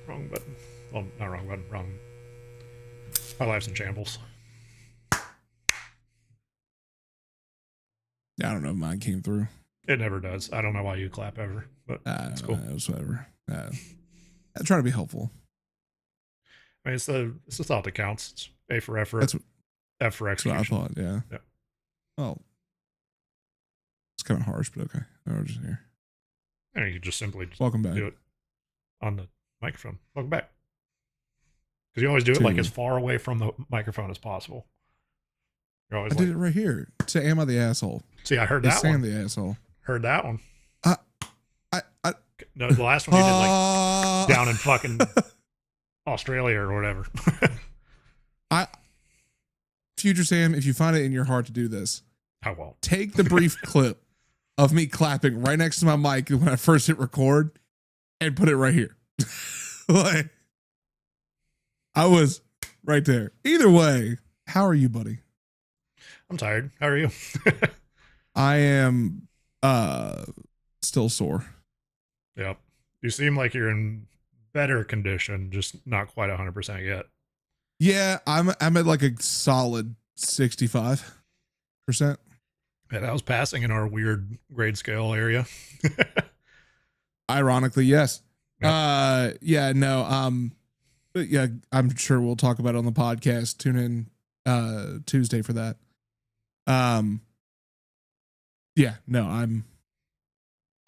Wrong button. Well, not wrong button. Wrong. My life's in shambles. I don't know if mine came through. It never does. I don't know why you clap ever, but it's cool. It was whatever. I try to be helpful. I mean, it's the thought that counts. It's A for effort, That's what, F for that's what I execution. thought. Yeah. Yeah. Well, it's kind of harsh, but okay. We're just here. And you could just simply Welcome back. do it on the microphone. Welcome back. Because you always do it like as far away from the microphone as possible. You're always did it right here. To am I the asshole? See, I heard that Sam one. the asshole. Heard that one. I No, the last one you did like down in fucking Australia or whatever. Future Sam, if you find it in your heart to do this, I won't. take the brief clip of me clapping right next to my mic when I first hit record and put it right here. Like, I was right there. Either way, how are you, buddy? I'm tired. How are you? I am still sore. Yep. You seem like you're in better condition, just not quite 100% yet. Yeah, I'm at like a solid 65%. Yeah, that was passing in our weird grade scale area. Ironically, yes. Yep. But yeah, I'm sure we'll talk about it on the podcast. Tune in Tuesday for that.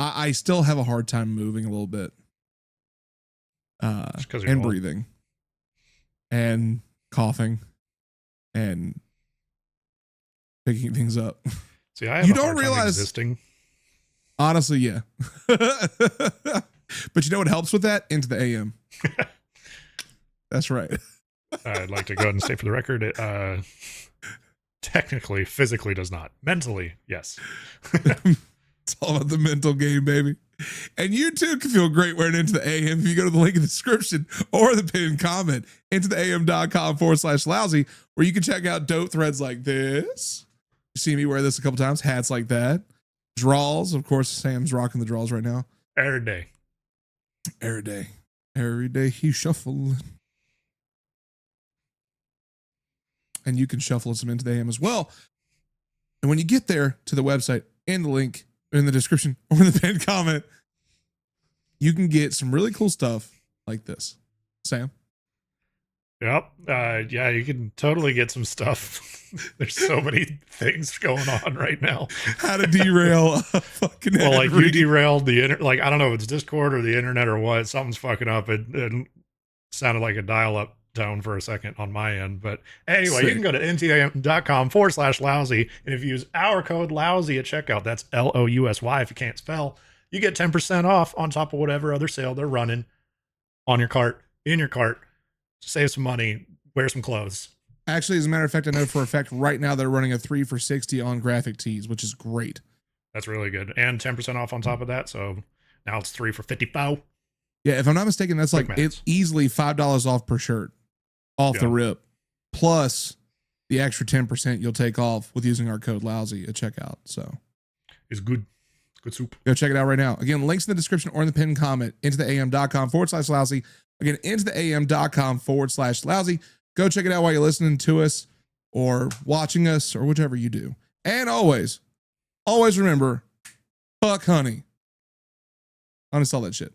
I still have a hard time moving a little bit. And breathing. And coughing. And picking things up. See, I have you a don't hard time realize existing. Honestly, yeah. But you know what helps with that? Into the AM. That's right. I'd like to go ahead and state for the record, it technically, physically does not. Mentally, yes. It's all about the mental game, baby. And you too can feel great wearing Into the AM if you go to the link in the description or the pinned comment, intotheam.com/lousy, where you can check out dope threads like this. You see me wear this a couple times, hats like that. Draws, of course, Sam's rocking the draws right now. Every day. Every day he's shuffling. And you can shuffle some Into the AM as well. And when you get there to the website and the link in the description or in the pinned comment, you can get some really cool stuff like this. Sam? Yep. Yeah, you can totally get some stuff. There's so many things going on right now. How to derail a fucking well, like you derailed the internet. Like, I don't know if it's Discord or the internet or what. Something's fucking up. It sounded like a dial-up tone for a second on my end. But anyway, you can go to ntm.com/lousy. And if you use our code lousy at checkout, that's LOUSY if you can't spell, you get 10% off on top of whatever other sale they're running on your cart, in your cart. Save some money, wear some clothes. Actually, as a matter of fact, I know for a fact right now they're running a 3 for $60 on graphic tees, which is great. That's really good. And 10% off on top of that. So now it's 3 for $50. Yeah, if I'm not mistaken, that's like it's easily $5 off per shirt off the rip. Plus the extra 10% you'll take off with using our code lousy at checkout. So it's good. Good soup. Go check it out right now. Again, links in the description or in the pinned comment, intotheam.com/lousy. Again, intotheam.com/lousy. Go check it out while you're listening to us or watching us or whichever you do. And always remember, fuck honey. Uninstall that shit.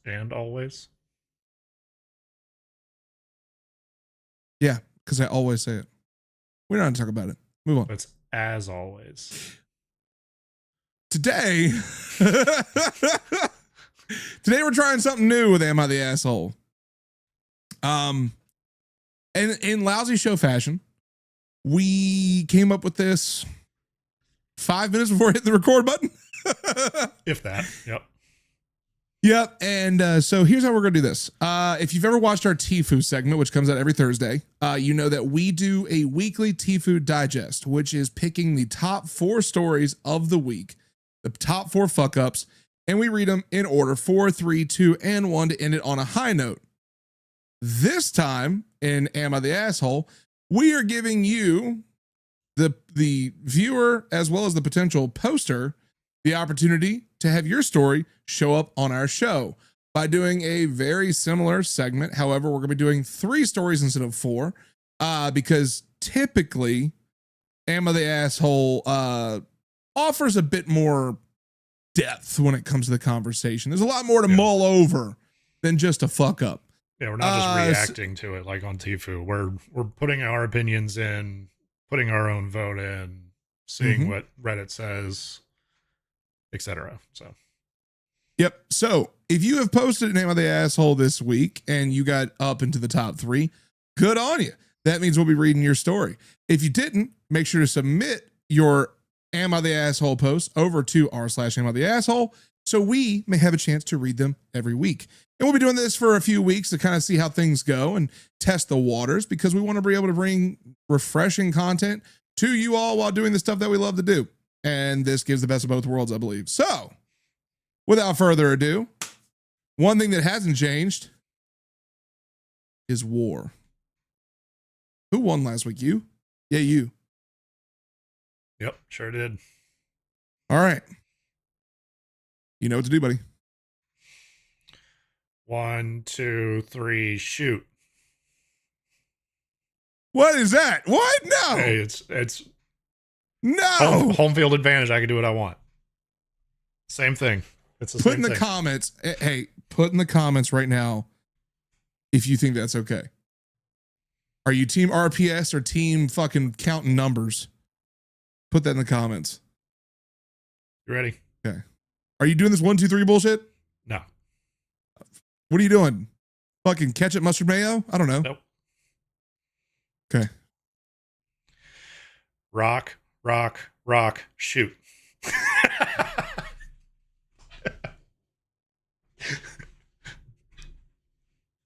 And always. Yeah, because I always say it. We don't have to talk about it. Move on. It's as always. Today we're trying something new with Am I the Asshole? And in lousy show fashion, we came up with this 5 minutes before hitting the record button. If that. Yep. And so here's how we're going to do this. If you've ever watched our Tfue segment, which comes out every Thursday, you know that we do a weekly Tfue digest, which is picking the top 4 stories of the week, the top 4 fuck ups, and we read them in order 4, 3, 2, and 1 to end it on a high note. This time in Am I the Asshole, we are giving you, the viewer as well as the potential poster, the opportunity to have your story show up on our show. by doing a very similar segment. However, we're going to be doing 3 stories instead of 4, because typically Am I the Asshole offers a bit more depth when it comes to the conversation. There's a lot more to mull over than just a fuck up. Yeah, we're not just reacting to it like on Tfue. We're putting our opinions in, putting our own vote in, seeing what Reddit says, etc. So, yep. So if you have posted Name of the Asshole this week and you got up into the top 3, good on you. That means we'll be reading your story. If you didn't, make sure to submit your Am I the Asshole post over to r/Am I the Asshole so we may have a chance to read them every week. And we'll be doing this for a few weeks to kind of see how things go and test the waters, because we want to be able to bring refreshing content to you all while doing the stuff that we love to do. And this gives the best of both worlds, I believe. So without further ado, one thing that hasn't changed is war. Who won last week? You? Yeah, you. Yep, sure did. All right. You know what to do, buddy. 1, 2, 3, shoot. What is that? What? No. Hey, it's no home field advantage. I can do what I want. Same thing. It's the put same in the thing. Comments. Hey, put in the comments right now if you think that's okay. Are you team RPS or team fucking counting numbers? Put that in the comments. You ready? Okay. Are you doing this 1, 2, 3 bullshit? No. What are you doing? Fucking ketchup, mustard, mayo? I don't know. Nope. Okay. Rock, rock, rock, shoot.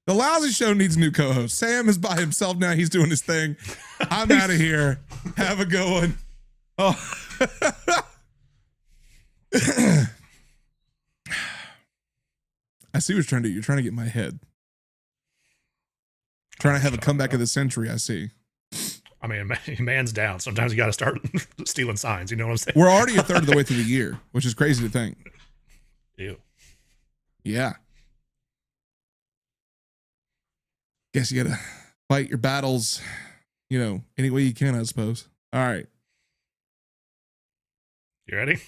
The Lousy Show needs a new co-host. Sam is by himself now. He's doing his thing. I'm out of here. Have a good one. Oh. I see what you're trying to do. You're trying to get my head. Trying to have a comeback of the century, I see. I mean, man's down. Sometimes you got to start stealing signs. You know what I'm saying? We're already a third of the way through the year, which is crazy to think. Ew. Yeah. Guess you got to fight your battles, any way you can, I suppose. All right. You ready?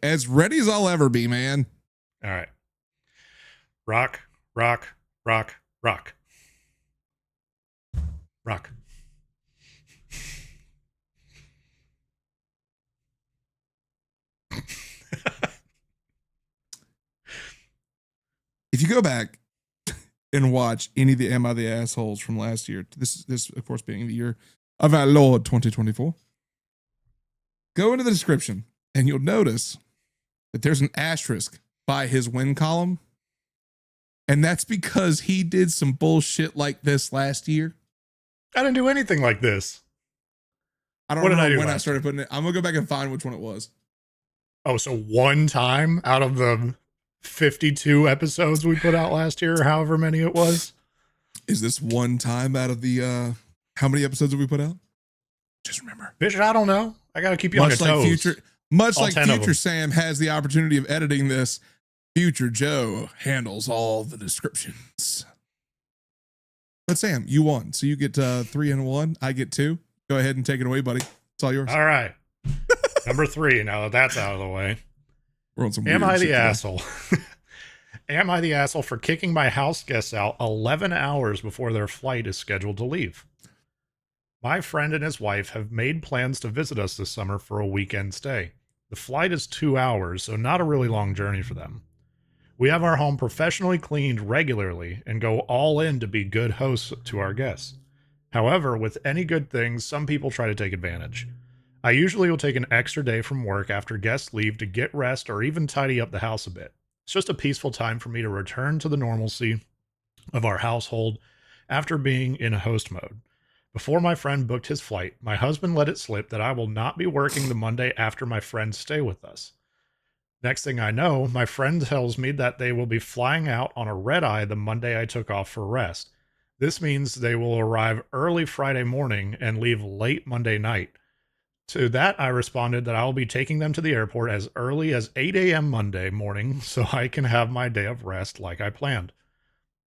As ready as I'll ever be, man. All right. Rock, rock, rock, rock. Rock. If you go back and watch any of the Am I the Assholes from last year, this of course being the year of our Lord 2024, go into the description and you'll notice that there's an asterisk by his win column. And that's because he did some bullshit like this last year. I didn't do anything like this. I don't know when I started putting it. I'm going to go back and find which one it was. Oh, so one time out of the 52 episodes we put out last year, or however many it was. Is this one time out of the, how many episodes have we put out? Just remember. Bitch, I don't know. I got to keep you on your toes. Much like Future Sam has the opportunity of editing this, Future Joe handles all the descriptions. But Sam, you won. So you get 3 and 1. I get 2. Go ahead and take it away, buddy. It's all yours. All right. Number 3. Now that that's out of the way. We're on some Am I the asshole? Am I the asshole for kicking my house guests out 11 hours before their flight is scheduled to leave? My friend and his wife have made plans to visit us this summer for a weekend stay. The flight is 2 hours, so not a really long journey for them. We have our home professionally cleaned regularly and go all in to be good hosts to our guests. However, with any good things, some people try to take advantage. I usually will take an extra day from work after guests leave to get rest or even tidy up the house a bit. It's just a peaceful time for me to return to the normalcy of our household after being in a host mode. Before my friend booked his flight, my husband let it slip that I will not be working the Monday after my friends stay with us. Next thing I know, my friend tells me that they will be flying out on a red eye the Monday I took off for rest. This means they will arrive early Friday morning and leave late Monday night. To that, I responded that I will be taking them to the airport as early as 8 a.m. Monday morning so I can have my day of rest like I planned.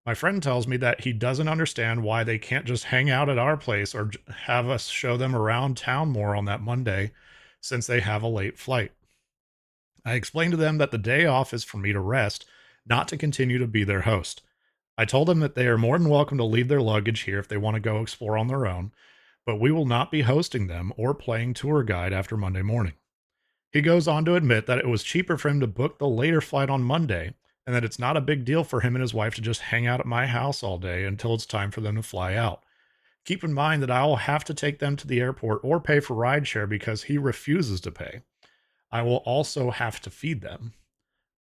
My friend tells me that he doesn't understand why they can't just hang out at our place or have us show them around town more on that Monday since they have a late flight. I explained to them that the day off is for me to rest, not to continue to be their host. I told them that they are more than welcome to leave their luggage here if they want to go explore on their own, but we will not be hosting them or playing tour guide after Monday morning. He goes on to admit that it was cheaper for him to book the later flight on Monday and that it's not a big deal for him and his wife to just hang out at my house all day until it's time for them to fly out. Keep in mind that I will have to take them to the airport or pay for rideshare because he refuses to pay. I will also have to feed them.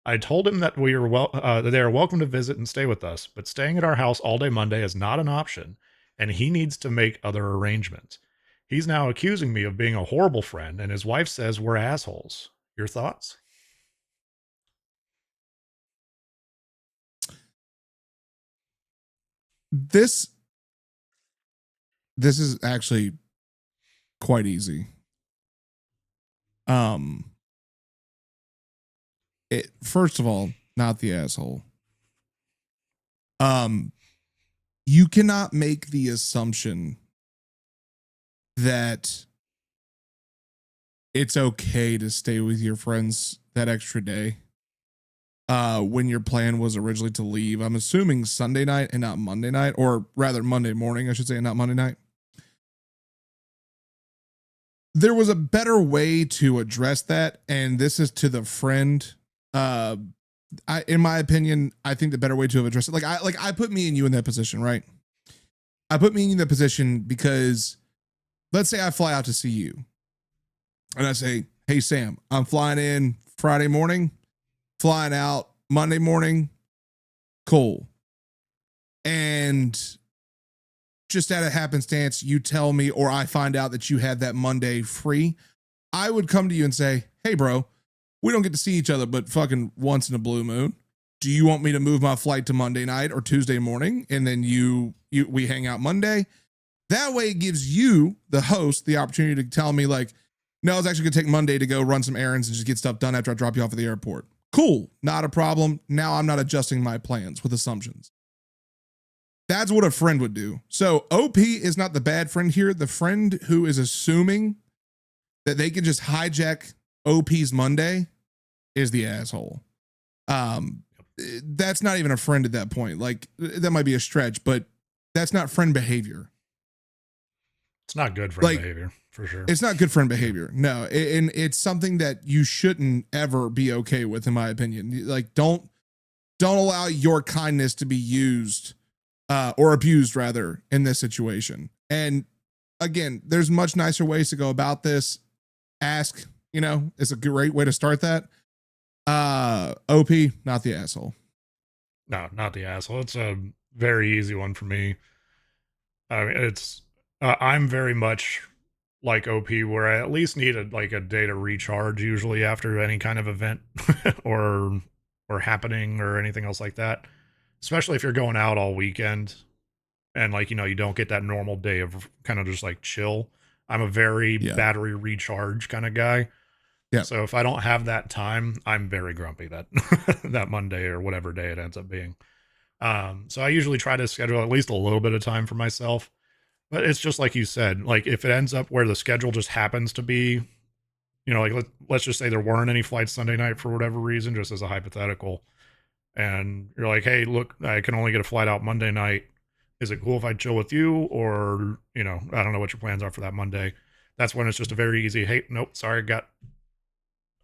I told him that that they are welcome to visit and stay with us, but staying at our house all day Monday is not an option, and he needs to make other arrangements. He's now accusing me of being a horrible friend, and his wife says we're assholes. Your thoughts? This this is actually quite easy. Um, it first of all, not the asshole. Um, you cannot make the assumption that it's okay to stay with your friends that extra day. When your plan was originally to leave, I'm assuming Sunday night and not Monday night, or rather Monday morning, I should say, and not Monday night. There was a better way to address that, and this is to the friend. In my opinion, I think the better way to have addressed it, I put me and you in that position, right? I put me in that position because let's say I fly out to see you, and I say, "Hey Sam, I'm flying in Friday morning, flying out Monday morning, cool." And just out of happenstance, you tell me, or I find out that you had that Monday free, I would come to you and say, "Hey, bro, we don't get to see each other, but fucking once in a blue moon. Do you want me to move my flight to Monday night or Tuesday morning? And then we hang out Monday." That way it gives you, the host, the opportunity to tell me, like, "No, I was actually gonna take Monday to go run some errands and just get stuff done after I drop you off at the airport." Cool, not a problem. Now I'm not adjusting my plans with assumptions. That's what a friend would do. So OP is not the bad friend here. The friend who is assuming that they can just hijack OP's Monday is the asshole. That's not even a friend at that point. Like, that might be a stretch, but that's not friend behavior. It's not good friend Like, behavior, for sure. it's not good friend behavior. No, and it's something that you shouldn't ever be okay with, in my opinion. Like, don't allow your kindness to be used or abused, rather, in this situation. And again, there's much nicer ways to go about this. Ask, is a great way to start that. OP, not the asshole. No, not the asshole. It's a very easy one for me. I mean, I'm very much like OP, where I at least need a day to recharge, usually after any kind of event or happening or anything else like that. Especially if you're going out all weekend and you don't get that normal day of kind of just like chill. I'm a very Yeah. battery recharge kind of guy. Yeah. So if I don't have that time, I'm very grumpy that that Monday or whatever day it ends up being. So I usually try to schedule at least a little bit of time for myself. But it's just like you said, like if it ends up where the schedule just happens to be, like let's just say there weren't any flights Sunday night for whatever reason, just as a hypothetical, and you're like, "Hey, look, I can only get a flight out Monday night. Is it cool if I chill with you?" Or, I don't know what your plans are for that Monday. That's when it's just a very easy, "Hey, nope, sorry,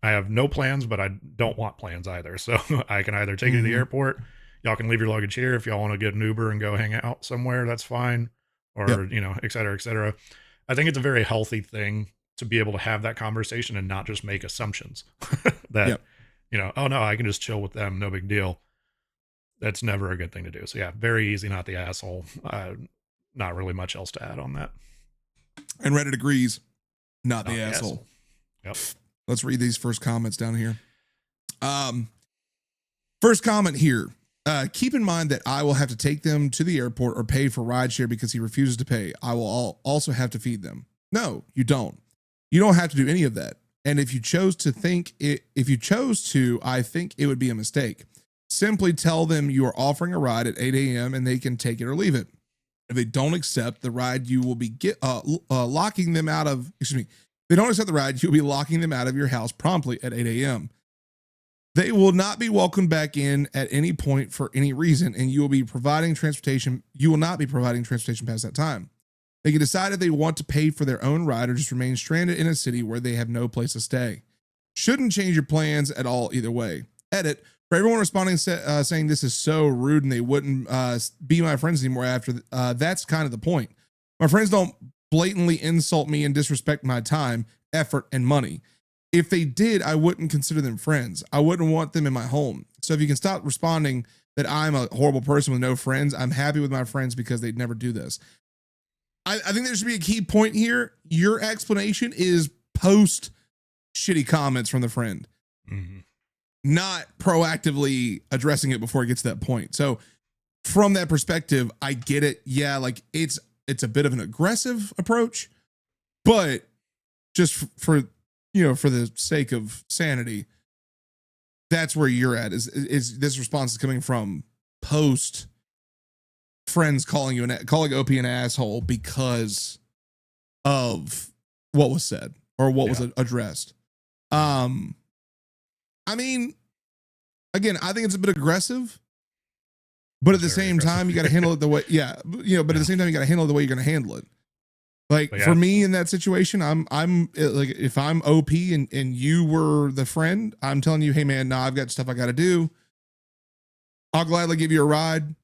I have no plans, but I don't want plans either. So I can either take you to the airport. Y'all can leave your luggage here. If y'all want to get an Uber and go hang out somewhere, that's fine." Or, Yep. et cetera, et cetera. I think it's a very healthy thing to be able to have that conversation and not just make assumptions that, Yep. "Oh no, I can just chill with them. No big deal." That's never a good thing to do. So yeah, very easy, not the asshole. Not really much else to add on that. And Reddit agrees, not Not the the asshole. Yep. Let's read these first comments down here. First comment here. Keep in mind that I will have to take them to the airport or pay for rideshare because he refuses to pay. I will also have to feed them. No, you don't. You don't have to do any of that. And if you chose to, I think it would be a mistake. Simply tell them you are offering a ride at 8 a.m. and they can take it or leave it. If they don't accept the ride, you will be locking them out of, excuse me, if they don't accept the ride, you'll be locking them out of your house promptly at 8 a.m. They will not be welcomed back in at any point for any reason, and you will be providing transportation. You will not be providing transportation past that time. They can decide if they want to pay for their own ride or just remain stranded in a city where they have no place to stay. Shouldn't change your plans at all either way. Edit. For everyone responding saying this is so rude and they wouldn't be my friends anymore after, that's kind of the point. My friends don't blatantly insult me and disrespect my time, effort, and money. If they did, I wouldn't consider them friends. I wouldn't want them in my home. So if you can stop responding that I'm a horrible person with no friends, I'm happy with my friends because they'd never do this. I think there should be a key point here. Your explanation is post shitty comments from the friend, not proactively addressing it before it gets to that point. So from that perspective, I get it. Yeah, like it's a bit of an aggressive approach, but just for the sake of sanity, that's where you're at. Is this response is coming from post friends calling OP an asshole because of what was said or what was addressed. I mean, again, I think it's a bit aggressive, but at the same time, you got to handle it the way, but at the same time, you got to handle it the way you're going to handle it. Like for me in that situation, I'm like, if I'm OP and you were the friend, I'm telling you, hey man, nah, I've got stuff I got to do. I'll gladly give you a ride.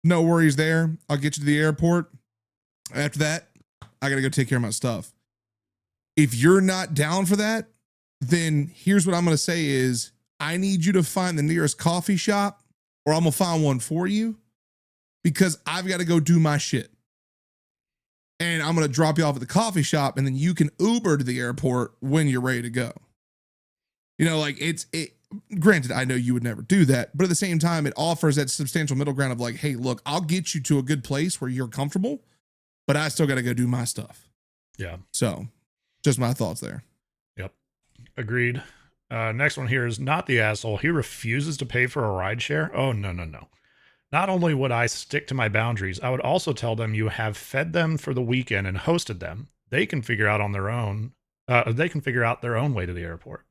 No worries there. I'll get you to the airport. After that, I got to go take care of my stuff. If you're not down for that, then here's what I'm going to say is I need you to find the nearest coffee shop or I'm going to find one for you because I've got to go do my shit. And I'm going to drop you off at the coffee shop and then you can Uber to the airport when you're ready to go. Granted, I know you would never do that, but at the same time, it offers that substantial middle ground of like, hey, look, I'll get you to a good place where you're comfortable, but I still got to go do my stuff. Yeah. So just my thoughts there. Yep. Agreed. Next one here is not the asshole. He refuses to pay for a ride share. Oh, no. Not only would I stick to my boundaries, I would also tell them you have fed them for the weekend and hosted them. They can figure out on their own. They can figure out their own way to the airport.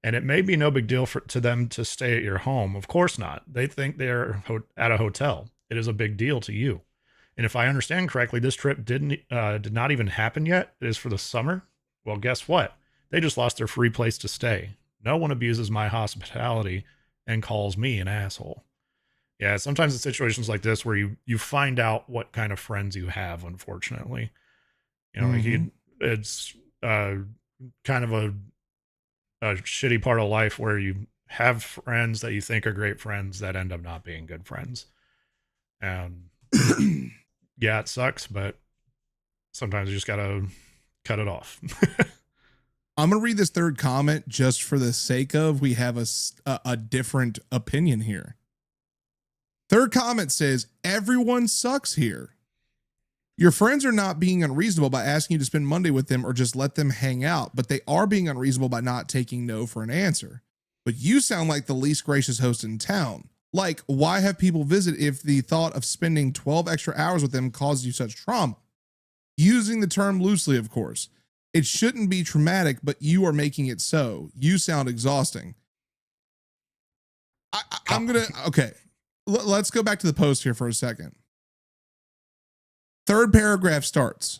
And it may be no big deal to them to stay at your home. Of course not. They think they're at a hotel. It is a big deal to you. And if I understand correctly, this trip did not even happen yet. It is for the summer. Well, guess what? They just lost their free place to stay. No one abuses my hospitality and calls me an asshole. Yeah, sometimes in situations like this where you find out what kind of friends you have, unfortunately. It's kind of a shitty part of life where you have friends that you think are great friends that end up not being good friends. And yeah, it sucks, but sometimes you just got to cut it off. I'm going to read this third comment just for the sake of we have a different opinion here. Third comment says, everyone sucks here. Your friends are not being unreasonable by asking you to spend Monday with them or just let them hang out, but they are being unreasonable by not taking no for an answer. But you sound like the least gracious host in town. Like, why have people visit if the thought of spending 12 extra hours with them caused you such trauma? Using the term loosely, of course. It shouldn't be traumatic, but you are making it so. You sound exhausting. Okay. Let's go back to the post here for a second. Third paragraph starts.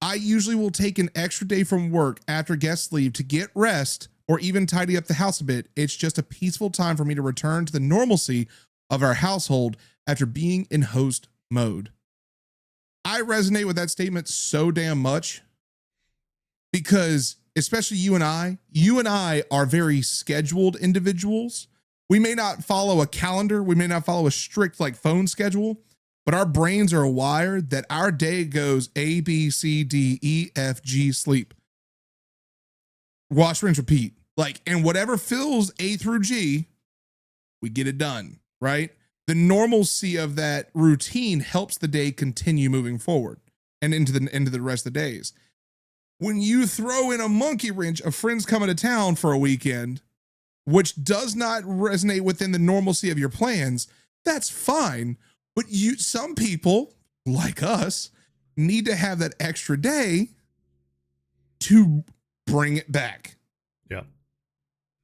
I usually will take an extra day from work after guests leave to get rest or even tidy up the house a bit. It's just a peaceful time for me to return to the normalcy of our household after being in host mode. I resonate with that statement so damn much because especially you and I are very scheduled individuals. We may not follow a calendar. We may not follow a strict like phone schedule, but our brains are wired that our day goes A, B, C, D, E, F, G, sleep. Wash, rinse, repeat. And whatever fills A through G, we get it done, right? The normalcy of that routine helps the day continue moving forward and into the rest of the days. When you throw in a monkey wrench of friends coming to town for a weekend, which does not resonate within the normalcy of your plans, that's fine. But some people, like us, need to have that extra day to bring it back. Yeah.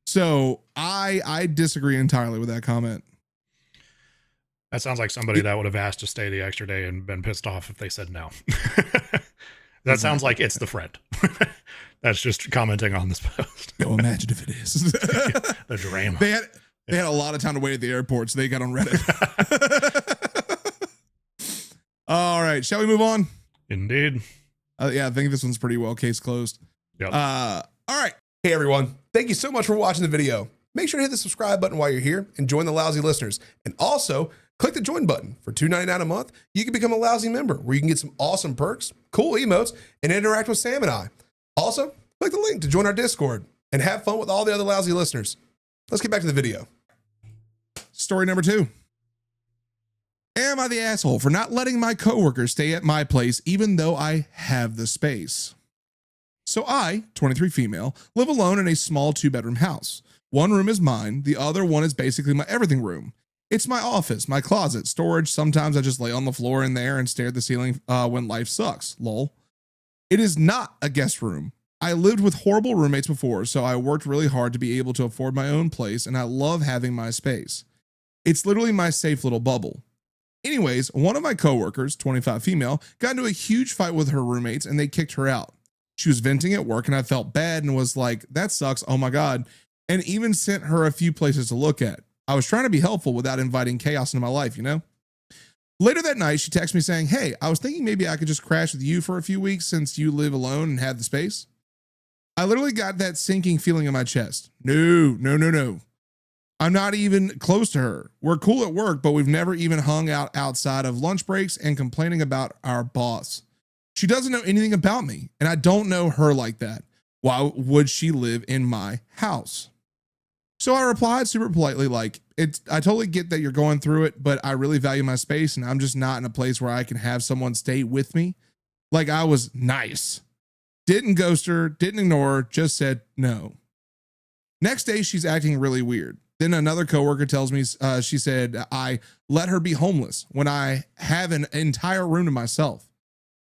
So I disagree entirely with that comment. That sounds like somebody that would have asked to stay the extra day and been pissed off if they said no. That sounds like it's the friend. That's just commenting on this post. Go imagine if it is. The drama. They had a lot of time to wait at the airport, so they got on Reddit. All right, shall we move on? Indeed. Yeah, I think this one's pretty well case closed. Yep. All right. Hey, everyone. Thank you so much for watching the video. Make sure to hit the subscribe button while you're here and join the Lousy listeners. And also, click the join button. For $2.99 a month, you can become a Lousy member where you can get some awesome perks, cool emotes, and interact with Sam and I. Also, click the link to join our Discord and have fun with all the other Lousy listeners. Let's get back to the video. Story number 2. Am I the asshole for not letting my coworker stay at my place even though I have the space? So I, 23 female, live alone in a small 2-bedroom house. One room is mine. The other one is basically my everything room. It's my office, my closet, storage. Sometimes I just lay on the floor in there and stare at the ceiling when life sucks. Lol. It is not a guest room. I lived with horrible roommates before, so I worked really hard to be able to afford my own place, and I love having my space. It's literally my safe little bubble. Anyways, one of my coworkers, 25 female, got into a huge fight with her roommates and they kicked her out. She was venting at work and I felt bad and was like, that sucks, oh my God, and even sent her a few places to look at. I was trying to be helpful without inviting chaos into my life, you know? Later that night, she texted me saying, hey, I was thinking maybe I could just crash with you for a few weeks since you live alone and have the space. I literally got that sinking feeling in my chest. No. I'm not even close to her. We're cool at work, but we've never even hung out outside of lunch breaks and complaining about our boss. She doesn't know anything about me, and I don't know her like that. Why would she live in my house? So I replied super politely, like, I totally get that you're going through it, but I really value my space, and I'm just not in a place where I can have someone stay with me. Like, I was nice. Didn't ghost her, didn't ignore her, just said no. Next day, she's acting really weird. Then another coworker tells me, she said, I let her be homeless when I have an entire room to myself.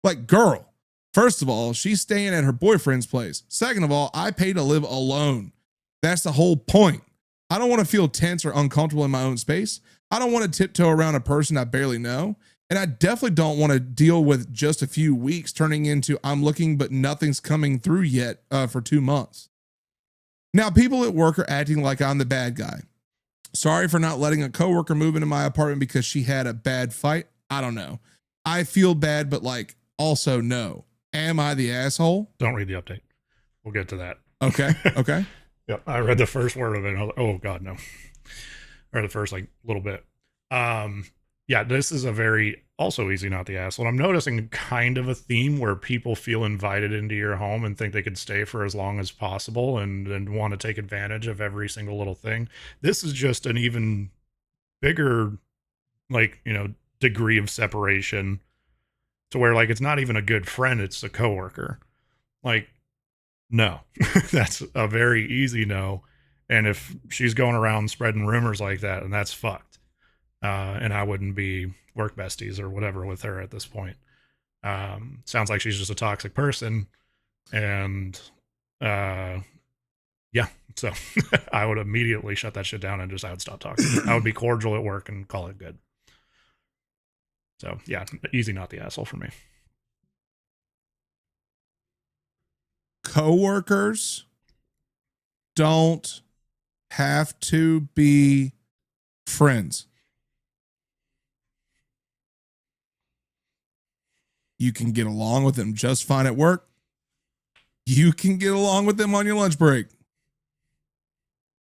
Like, girl, first of all, she's staying at her boyfriend's place. Second of all, I pay to live alone. That's the whole point. I don't want to feel tense or uncomfortable in my own space. I don't want to tiptoe around a person I barely know. And I definitely don't want to deal with just a few weeks turning into I'm looking, but nothing's coming through yet for 2 months. Now, people at work are acting like I'm the bad guy. Sorry for not letting a coworker move into my apartment because she had a bad fight. I don't know. I feel bad, but like also no. Am I the asshole? Don't read the update. We'll get to that. Okay. Okay. Yep. I read the first word of it. And I was like, oh God, no. Or the first like little bit. Yeah, this is a very also easy not the asshole. I'm noticing kind of a theme where people feel invited into your home and think they could stay for as long as possible and want to take advantage of every single little thing. This is just an even bigger, like, degree of separation to where like it's not even a good friend, it's a coworker. Like, no. That's a very easy no. And if she's going around spreading rumors like that, and that's fucked. And I wouldn't be work besties or whatever with her at this point. Sounds like she's just a toxic person. And yeah, so I would immediately shut that shit down and I would stop talking. I would be cordial at work and call it good. So yeah, easy not the asshole for me. Coworkers don't have to be friends. You can get along with them just fine at work. You can get along with them on your lunch break.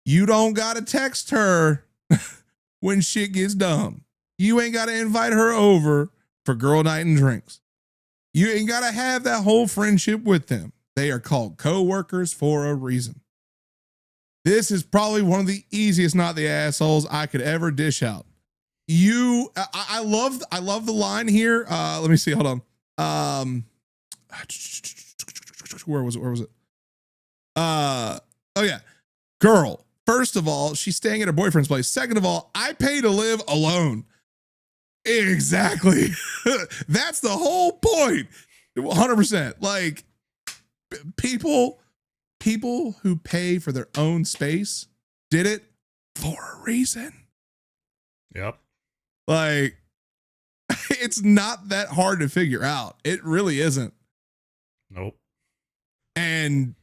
You don't got to text her when shit gets dumb. You ain't got to invite her over for girl night and drinks. You ain't got to have that whole friendship with them. They are called coworkers for a reason. This is probably one of the easiest not the assholes I could ever dish out. I love the line here. Let me see. Hold on. Where was it? Where was it? Oh yeah. Girl. First of all, she's staying at her boyfriend's place. Second of all, I pay to live alone. Exactly. That's the whole point. 100%. Like people who pay for their own space did it for a reason. Yep. Like it's not that hard to figure out. It really isn't. Nope. And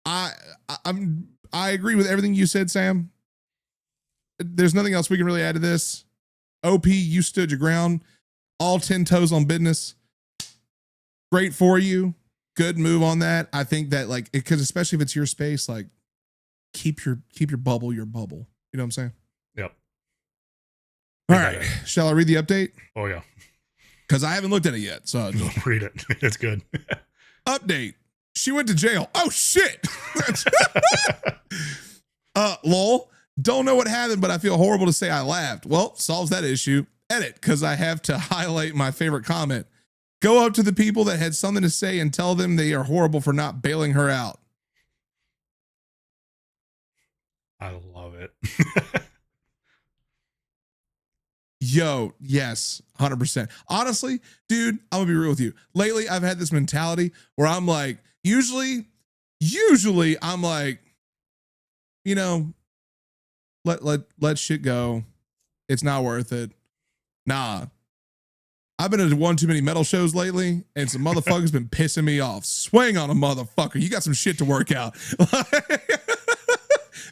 I agree with everything you said, Sam. There's nothing else we can really add to this. OP, you stood your ground, all 10 toes on business. Great for you. Good move on that. I think that like, because especially if it's your space, like keep your bubble, your bubble. You know what I'm saying? Yep. All right. Shall I read the update? Oh yeah. Because I haven't looked at it yet. So read it. It's good. Update. She went to jail. Oh shit. Lol. Don't know what happened, but I feel horrible to say I laughed. Well, solves that issue. Edit, because I have to highlight my favorite comment. Go up to the people that had something to say and tell them they are horrible for not bailing her out. I love it. Yo, yes, 100%. Honestly, dude, I'm gonna be real with you. Lately, I've had this mentality where I'm like, usually I'm like, you know, let shit go. It's not worth it. Nah. I've been to one too many metal shows lately, and some motherfuckers been pissing me off. Swing on a motherfucker. You got some shit to work out.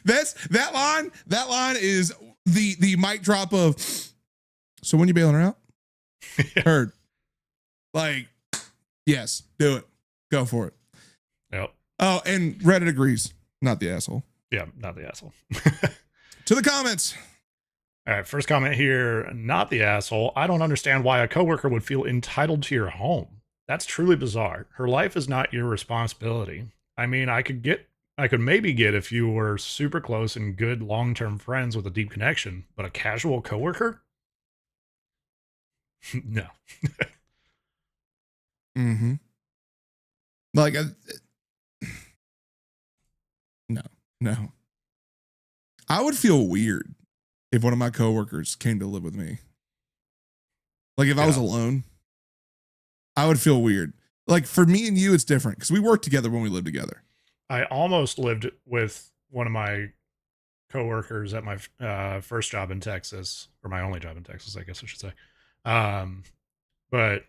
That line is the mic drop of, so when you bailing her out? Heard. Like, yes, do it. Go for it. Yep. Oh, and Reddit agrees. Not the asshole. Yeah, not the asshole. To the comments. All right, first comment here. Not the asshole. I don't understand why a coworker would feel entitled to your home. That's truly bizarre. Her life is not your responsibility. I mean, I could maybe get if you were super close and good long-term friends with a deep connection, but a casual coworker? No. Mm-hmm. Like, no. I would feel weird if one of my coworkers came to live with me. Like if I was alone, I would feel weird. Like for me and you, it's different because we work together when we live together. I almost lived with one of my coworkers at my first job in Texas, or my only job in Texas, I guess I should say. But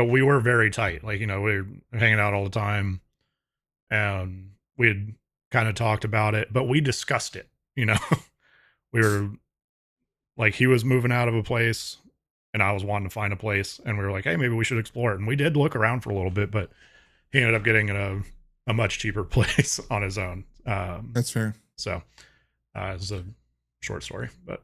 we were very tight. Like, you know, we were hanging out all the time, and we had kind of talked about it, but we discussed it, you know. We were like, he was moving out of a place and I was wanting to find a place, and we were like, hey, maybe we should explore it. And we did look around for a little bit, but he ended up getting in a much cheaper place on his own. That's fair. So it's a short story, but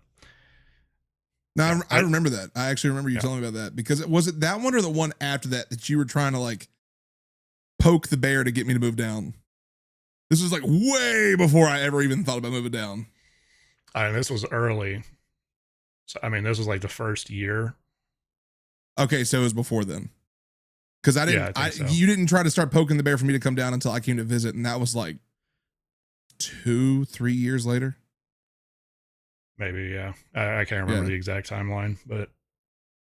no, yeah, I remember that. I actually remember you telling me about that, because was it that one or the one after that you were trying to like poke the bear to get me to move down? This was like way before I ever even thought about moving down. I mean, this was early. So, I mean, this was like the first year. Okay, so it was before then. Because I didn't, you didn't try to start poking the bear for me to come down until I came to visit, and that was like 2-3 years later. Maybe, yeah. I can't remember the exact timeline, but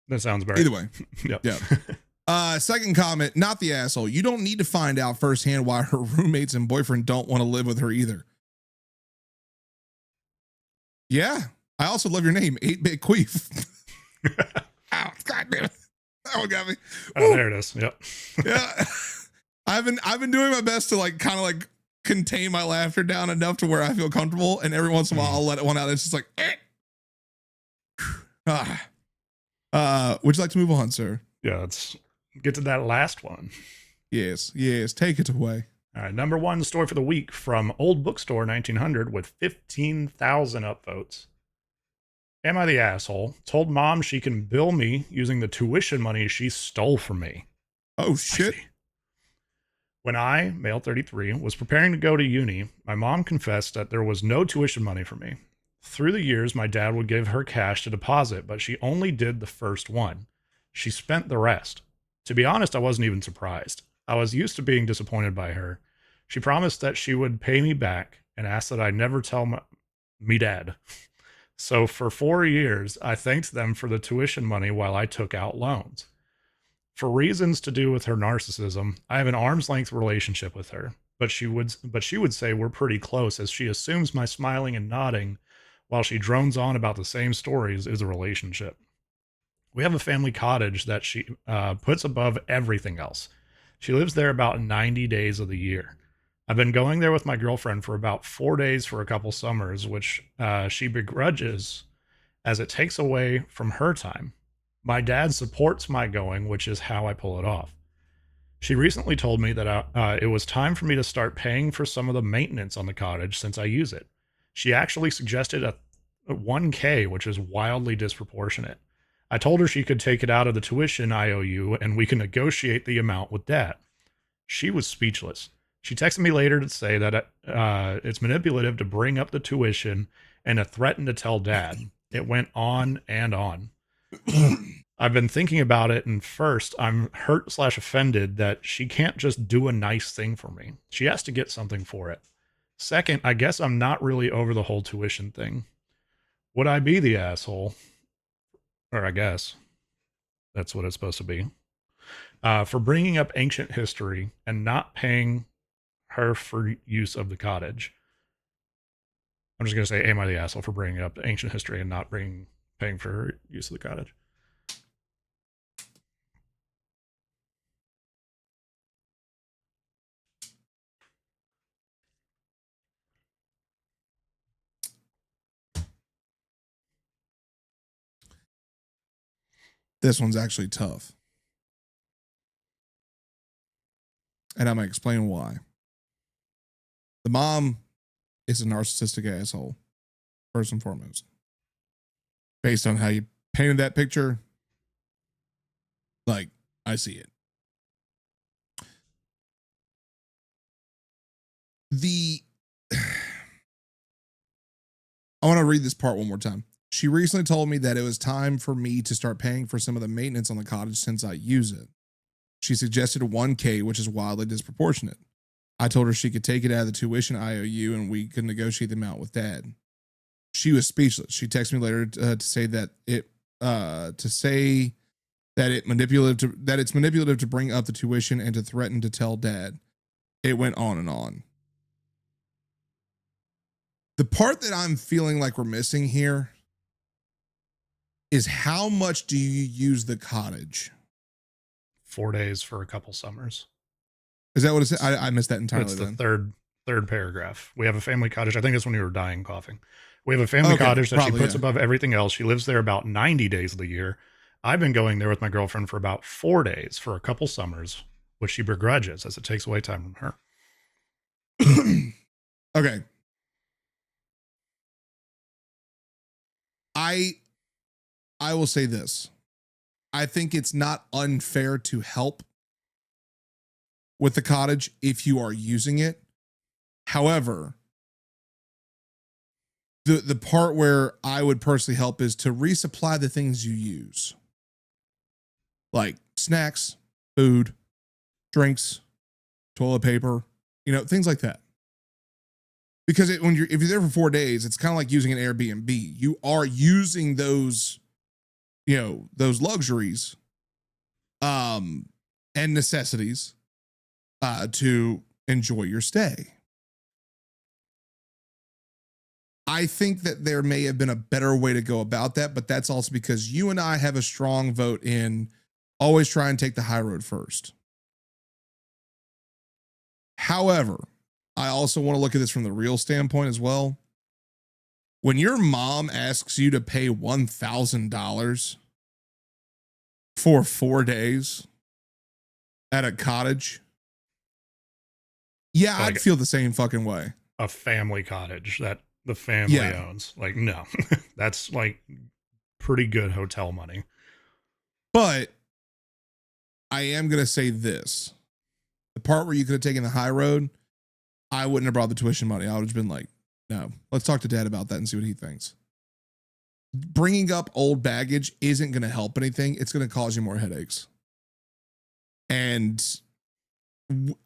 that sounds better. Either way. Yep. Yeah. Second comment, not the asshole. You don't need to find out firsthand why her roommates and boyfriend don't want to live with her either. Yeah. I also love your name, 8-Bit Queef. Ow, God damn it. That one got me. Oh, there it is. Yep. Yeah. I've been doing my best to like kind of like contain my laughter down enough to where I feel comfortable, and every once in a while I'll let it one out. It's just like, would you like to move on, sir? Yeah, let's get to that last one. Yes, take it away. All right, number one story for the week from Old Bookstore 1900 with 15,000 upvotes. Am I the asshole? Told mom she can bill me using the tuition money she stole from me. Oh, shit. When I, male 33, was preparing to go to uni, my mom confessed that there was no tuition money for me. Through the years, my dad would give her cash to deposit, but she only did the first one. She spent the rest. To be honest, I wasn't even surprised. I was used to being disappointed by her. She promised that she would pay me back and asked that I never tell me dad. So for 4 years, I thanked them for the tuition money while I took out loans. For reasons to do with her narcissism, I have an arm's length relationship with her, but she would say we're pretty close as she assumes my smiling and nodding while she drones on about the same stories is a relationship. We have a family cottage that she puts above everything else. She lives there about 90 days of the year. I've been going there with my girlfriend for about 4 days for a couple summers, which she begrudges as it takes away from her time. My dad supports my going, which is how I pull it off. She recently told me that it was time for me to start paying for some of the maintenance on the cottage since I use it. She actually suggested a 1K, which is wildly disproportionate. I told her she could take it out of the tuition IOU and we can negotiate the amount with dad. She was speechless. She texted me later to say that it's manipulative to bring up the tuition and to threaten to tell dad. It went on and on. I've been thinking about it, and first, I'm hurt/offended that she can't just do a nice thing for me. She has to get something for it. Second, I guess I'm not really over the whole tuition thing. Would I be the asshole? Or I guess that's what it's supposed to be. For bringing up ancient history and not paying her for use of the cottage. I'm just going to say, am I the asshole for bringing up ancient history and not paying for her use of the cottage? This one's actually tough. And I'm going to explain why. The mom is a narcissistic asshole, first and foremost. Based on how you painted that picture, like, I see it. I want to read this part one more time. She recently told me that it was time for me to start paying for some of the maintenance on the cottage since I use it. She suggested 1K, which is wildly disproportionate. I told her she could take it out of the tuition IOU and we could negotiate the amount with dad. She was speechless. She texted me later to say that it's manipulative to bring up the tuition and to threaten to tell dad. It went on and on. The part that I'm feeling like we're missing here is how much do you use the cottage? 4 days for a couple summers. Is that what it said? I missed that entirely. It's the third paragraph. We have a family cottage. I think it's when you were dying coughing. We have a family cottage that she puts above everything else. She lives there about 90 days of the year. I've been going there with my girlfriend for about 4 days for a couple summers, which she begrudges as it takes away time from her. Okay. I will say this. I think it's not unfair to help with the cottage if you are using it. However, the part where I would personally help is to resupply the things you use. Like snacks, food, drinks, toilet paper, things like that. Because if you're there for 4 days, it's kind of like using an Airbnb. You are using those luxuries and necessities to enjoy your stay. I think that there may have been a better way to go about that, but that's also because you and I have a strong vote in always try and take the high road first. However, I also want to look at this from the real standpoint as well. When your mom asks you to pay $1,000 for 4 days at a cottage, yeah, I'd feel the same fucking way. A family cottage that the family owns. Like, no, that's like pretty good hotel money. But I am going to say this. The part where you could have taken the high road, I wouldn't have brought the tuition money. I would have been like, no, let's talk to dad about that and see what he thinks. Bringing up old baggage isn't going to help anything. It's going to cause you more headaches. And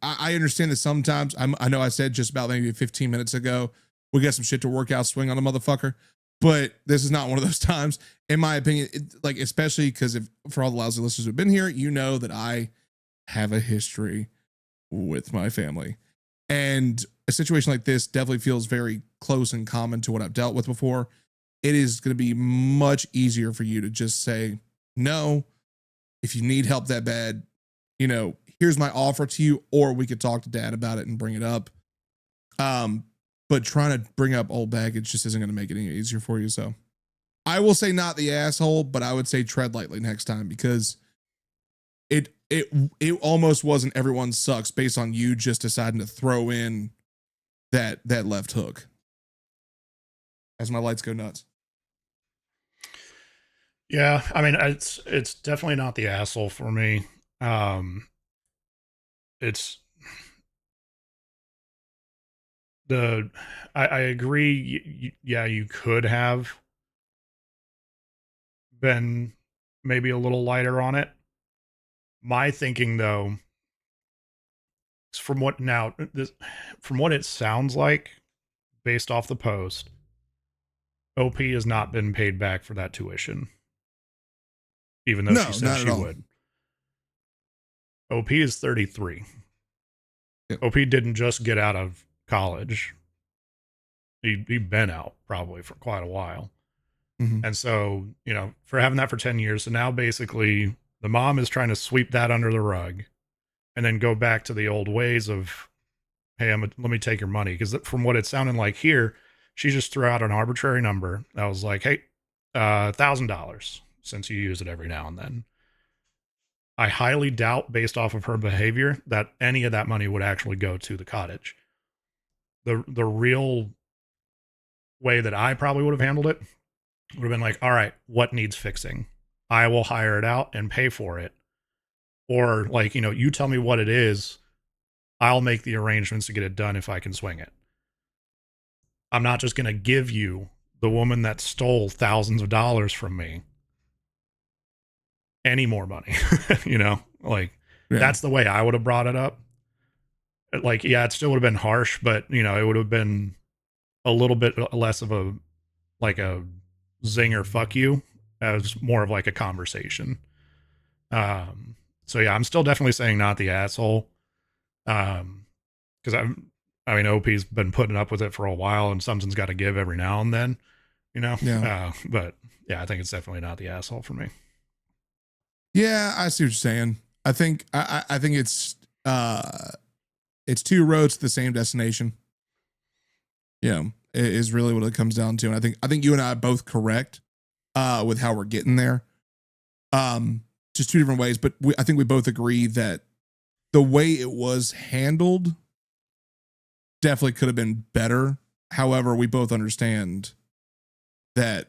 I understand that sometimes I know I said just about maybe 15 minutes ago, we got some shit to work out, swing on a motherfucker. But this is not one of those times, in my opinion. Like, especially because if for all the lousy listeners who've been here, you know that I have a history with my family. And a situation like this definitely feels very close and common to what I've dealt with before. It is going to be much easier for you to just say, no, if you need help that bad, here's my offer to you, or we could talk to dad about it and bring it up. But trying to bring up old baggage just isn't going to make it any easier for you. So I will say not the asshole, but I would say tread lightly next time, because it almost wasn't everyone sucks based on you just deciding to throw in that left hook. As my lights go nuts. Yeah, I mean, it's definitely not the asshole for me. It's I agree. Yeah, you could have been maybe a little lighter on it. My thinking, though, is from what it sounds like, based off the post, OP has not been paid back for that tuition, even though she No, said not at she all. would. OP is 33. Yep. OP didn't just get out of college. He'd been out probably for quite a while. Mm-hmm. And so, for having that for 10 years, so now basically the mom is trying to sweep that under the rug and then go back to the old ways of, hey, let me take your money. Because from what it's sounding like here, she just threw out an arbitrary number. I was like, hey, $1,000, since you use it every now and then. I highly doubt, based off of her behavior, that any of that money would actually go to the cottage. The real way that I probably would have handled it would have been like, all right, what needs fixing? I will hire it out and pay for it. Or like, you tell me what it is. I'll make the arrangements to get it done if I can swing it. I'm not just going to give you the woman that stole thousands of dollars from me any more money. Like Yeah. that's the way I would have brought it up. Like, yeah, it still would have been harsh, but it would have been a little bit less of a zinger fuck you, as more of like a conversation. So yeah, I'm still definitely saying not the asshole. Because OP's been putting up with it for a while, and something's got to give every now and then, Yeah. But yeah, I think it's definitely not the asshole for me. Yeah, I see what you're saying. I think I think it's two roads to the same destination. Is really what it comes down to. And I think you and I are both correct with how we're getting there. Just two different ways, but I think we both agree that the way it was handled definitely could have been better. However, we both understand that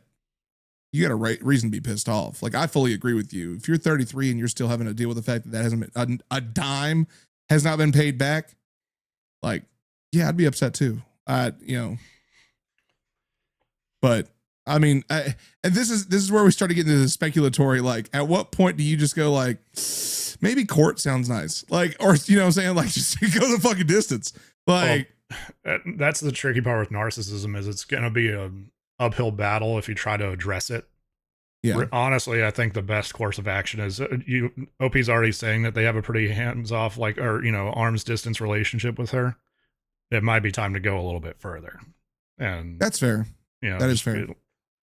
you got a reason to be pissed off. Like, I fully agree with you. If you're 33 and you're still having to deal with the fact that hasn't been a dime has not been paid back, like, yeah, I'd be upset too. But I mean, and this is where we start to get into the speculatory. Like, at what point do you just go like, maybe court sounds nice, like, or what I'm saying, like, just go the fucking distance. Like, that's the tricky part with narcissism, is it's going to be an uphill battle if you try to address it. yeah, Honestly, I think the best course of action is OP's already saying that they have a pretty hands off, arm's distance relationship with her. It might be time to go a little bit further. And that's fair. That is fair.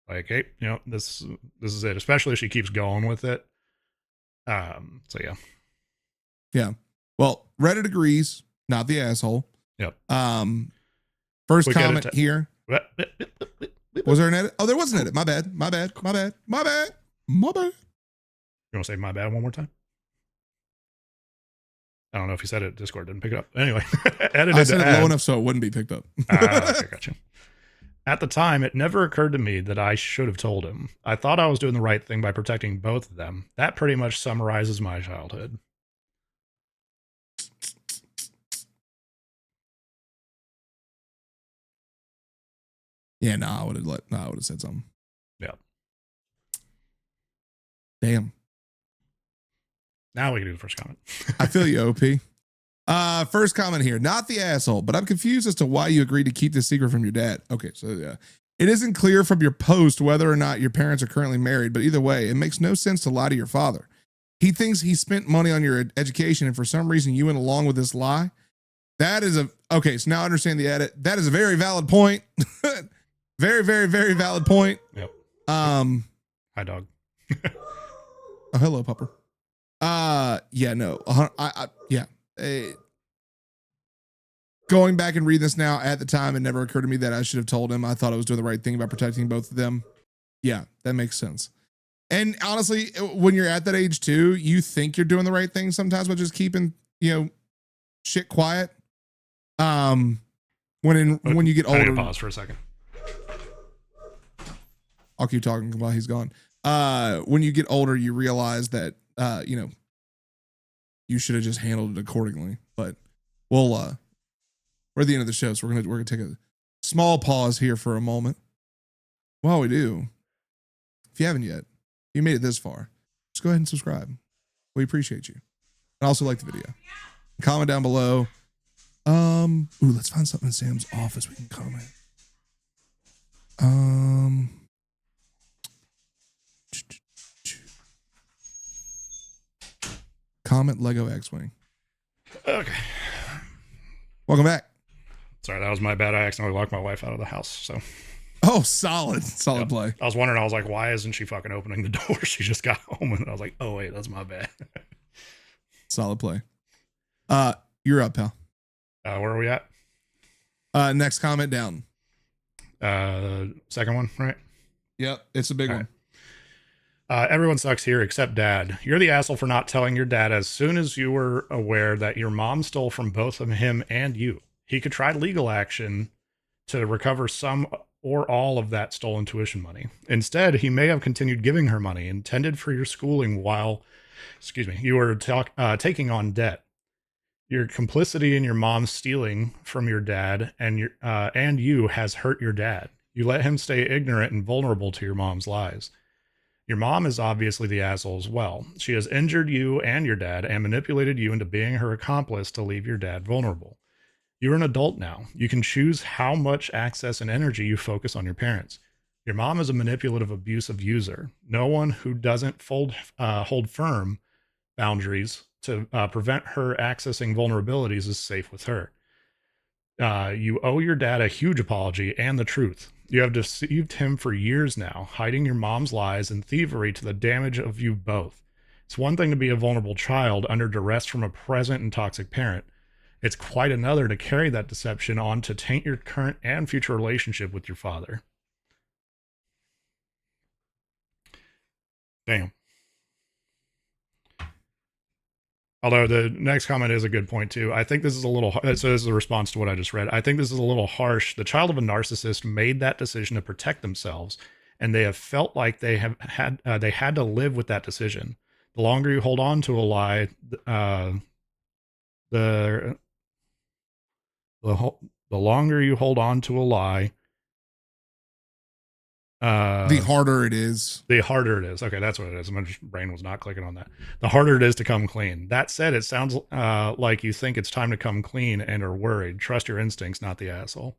Like, hey, this is it, especially if she keeps going with it. So yeah. Yeah. Well, Reddit agrees, not the asshole. Yep. First comment here. Was there an edit? Oh, there was an edit. My bad. You want to say my bad one more time? I don't know if you said it. Discord didn't pick it up. Anyway, I said it low enough so it wouldn't be picked up. Okay, gotcha. At the time, it never occurred to me that I should have told him. I thought I was doing the right thing by protecting both of them. That pretty much summarizes my childhood. Yeah, I would have said something. Yeah. Damn. Now we can do the first comment. I feel you, OP. First comment here, not the asshole, but I'm confused as to why you agreed to keep this secret from your dad. Okay, so yeah. It isn't clear from your post whether or not your parents are currently married, but either way, it makes no sense to lie to your father. He thinks he spent money on your education, and for some reason you went along with this lie. That is okay, so now I understand the edit. That is a very valid point. Very, very, very valid point. Yep. Hi, dog. Oh, hello, pupper. Yeah, no. Yeah. Going back and reading this now, at the time, it never occurred to me that I should have told him. I thought I was doing the right thing about protecting both of them. Yeah, that makes sense. And honestly, when you're at that age too, you think you're doing the right thing sometimes by just keeping, shit quiet. When you get older, I need to pause for a second. I'll keep talking while he's gone. When you get older, you realize that you should have just handled it accordingly. But we're at the end of the show, so we're gonna take a small pause here for a moment. While we do, if you haven't yet, you made it this far, just go ahead and subscribe. We appreciate you. And also like the video. Comment down below. Let's find something in Sam's office we can comment. Comment Lego X-Wing. Okay. Welcome back. Sorry, that was my bad. I accidentally locked my wife out of the house. So. Oh, solid play. I was wondering. I was like, why isn't she fucking opening the door? She just got home, and I was like, oh wait, that's my bad. Solid play. You're up, pal. Where are we at? Next comment down. Second one, right? Yep, it's a big one. Everyone sucks here except dad. You're the asshole for not telling your dad as soon as you were aware that your mom stole from both of him and you. He could try legal action to recover some or all of that stolen tuition money. Instead, he may have continued giving her money intended for your schooling while, you were taking on debt. Your complicity in your mom stealing from your dad and you has hurt your dad. You let him stay ignorant and vulnerable to your mom's lies. Your mom is obviously the asshole as well. She has injured you and your dad and manipulated you into being her accomplice to leave your dad vulnerable. You're an adult now. You can choose how much access and energy you focus on your parents. Your mom is a manipulative, abusive user. No one who doesn't hold firm boundaries to prevent her accessing vulnerabilities is safe with her. You owe your dad a huge apology and the truth. You have deceived him for years now, hiding your mom's lies and thievery to the damage of you both. It's one thing to be a vulnerable child under duress from a present and toxic parent. It's quite another to carry that deception on to taint your current and future relationship with your father. Damn. Although the next comment is a good point too. I think this is a little, so this is a response to what I just read. I think this is a little harsh. The child of a narcissist made that decision to protect themselves, and they have felt like they had to live with that decision. The longer you hold on to a lie, the longer you hold on to a lie, the harder it is. The harder it is. Okay, that's what it is. My brain was not clicking on that. The harder it is to come clean. That said, it sounds like you think it's time to come clean and are worried. Trust your instincts, not the asshole.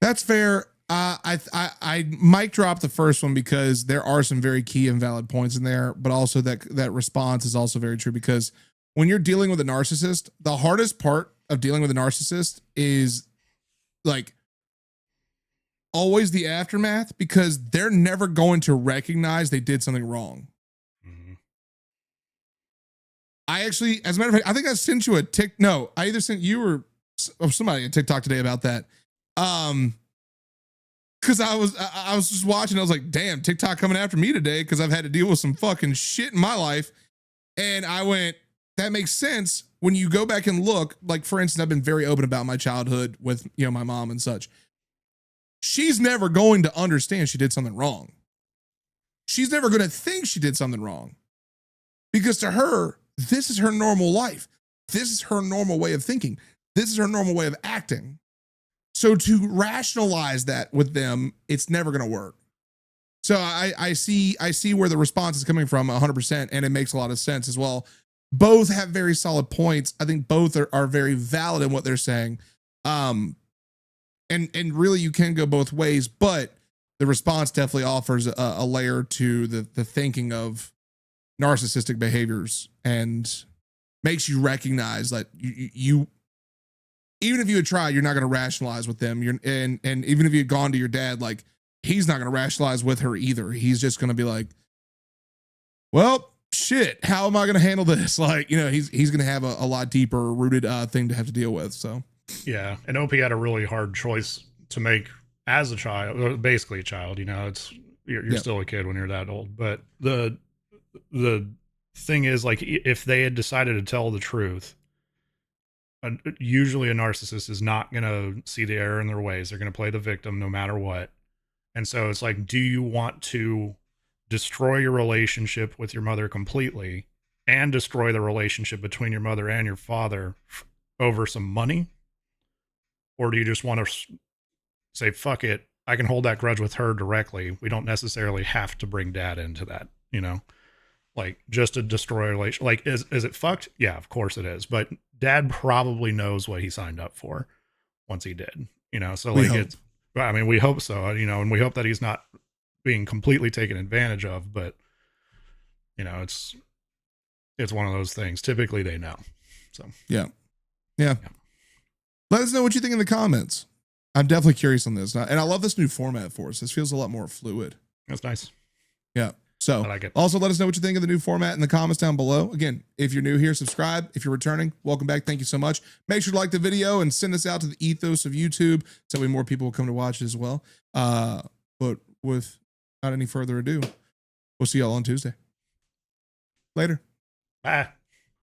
That's fair. I might drop the first one because there are some very key and valid points in there, but also that response is also very true because when you're dealing with a narcissist, the hardest part of dealing with a narcissist is like always the aftermath because they're never going to recognize they did something wrong. Mm-hmm. I actually, as a matter of fact, I think I sent you I either sent you or somebody a TikTok today about that. Cause I was just watching, I was like, damn, TikTok coming after me today. Cause I've had to deal with some fucking shit in my life. And I went, that makes sense. When you go back and look, like for instance, I've been very open about my childhood with, my mom and such. She's never going to understand she did something wrong. She's never going to think she did something wrong because to her, this is her normal life. This is her normal way of thinking. This is her normal way of acting. So to rationalize that with them, it's never going to work. So I see where the response is coming from 100%. And it makes a lot of sense as well. both have very solid points. I think both are very valid in what they're saying. And really you can go both ways, but the response definitely offers a layer to the thinking of narcissistic behaviors and makes you recognize that you even if you had tried, you're not going to rationalize with them. And even if you had gone to your dad, like he's not going to rationalize with her either. He's just going to be like, well, shit, how am I going to handle this? Like, you know, he's going to have a lot deeper rooted thing to have to deal with. So, yeah. And OP had a really hard choice to make as a child, basically a child, you know, you're still a kid when you're that old. But the thing is, like, if they had decided to tell the truth, usually a narcissist is not going to see the error in their ways. They're going to play the victim no matter what. And so it's like, do you want to destroy your relationship with your mother completely and destroy the relationship between your mother and your father over some money? Or do you just want to say, fuck it, I can hold that grudge with her directly. We don't necessarily have to bring dad into that, you know? Like, just to destroy a relation. Like, is it fucked? Yeah, of course it is. But dad probably knows what he signed up for once he did, you know? So, like, it's, I mean, we hope so, you know, and we hope that he's not being completely taken advantage of, but, you know, it's one of those things. Typically they know. So, yeah. Let us know what you think in the comments. I'm definitely curious on this. And I love this new format for us. This feels a lot more fluid. That's nice. Yeah. So I like it. Also let us know what you think of the new format in the comments down below. Again, if you're new here, subscribe. If you're returning, welcome back. Thank you so much. Make sure to like the video and send us out to the ethos of YouTube so that way more people will come to watch it as well. But without any further ado, we'll see y'all on Tuesday. Later. Bye.